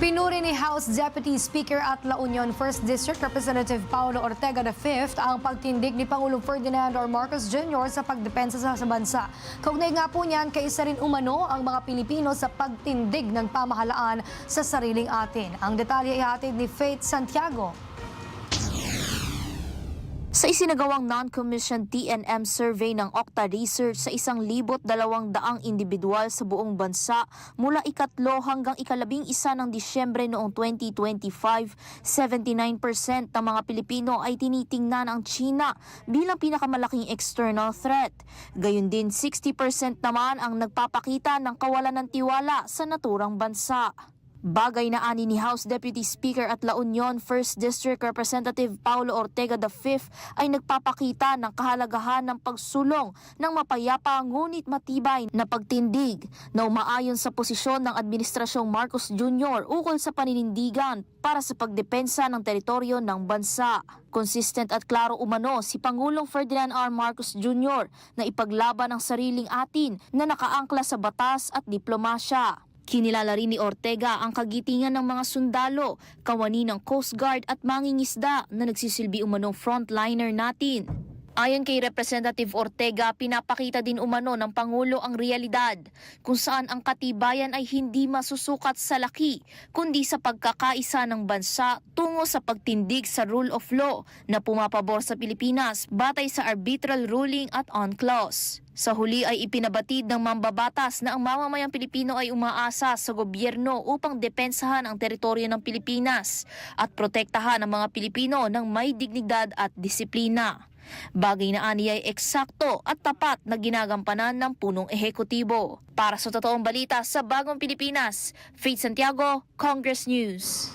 Pinuri ni House Deputy Speaker at La Union 1st District Representative Paulo Ortega V ang pagtindig ni Pangulong Ferdinand R. Marcos Jr. sa pagdepensa sa bansa. Kaugnay nga po niyan, kaisa rin umano ang mga Pilipino sa pagtindig ng pamahalaan sa sariling atin. Ang detalye ay hatid ni Faith Santiago. Sa isinagawang non-commissioned TNM survey ng Octa Research sa 1,200 individual sa buong bansa mula ikatlo hanggang ikalabing isa ng Disyembre noong 2025, 79% ng mga Pilipino ay tinitingnan ang China bilang pinakamalaking external threat. Gayun din 60% naman ang nagpapakita ng kawalan ng tiwala sa naturang bansa. Bagay na ani ni House Deputy Speaker at La Union 1st District Representative Paulo Ortega V ay nagpapakita ng kahalagahan ng pagsulong ng mapayapa ngunit matibay na pagtindig na umaayon sa posisyon ng Administrasyong Marcos Jr. ukol sa paninindigan para sa pagdepensa ng teritoryo ng bansa. Consistent at klaro umano si Pangulong Ferdinand R. Marcos Jr. na ipaglaban ang sariling atin na nakaangkla sa batas at diplomasya. Kinilala rin ni Ortega ang kagitingan ng mga sundalo, kawani ng Coast Guard at mangingisda na nagsisilbi umanong frontliner natin. Ayon kay Representative Ortega, pinapakita din umano ng Pangulo ang realidad kung saan ang katibayan ay hindi masusukat sa laki kundi sa pagkakaisa ng bansa tungo sa pagtindig sa rule of law na pumapabor sa Pilipinas batay sa arbitral ruling at UNCLOS. Sa huli ay ipinabatid ng mambabatas na ang mamamayang Pilipino ay umaasa sa gobyerno upang depensahan ang teritoryo ng Pilipinas at protektahan ang mga Pilipino ng may dignidad at disiplina. Bagay na ani ay eksakto at tapat na ginagampanan ng punong ehekutibo. Para sa totoong balita sa Bagong Pilipinas, Faith Santiago, Congress News.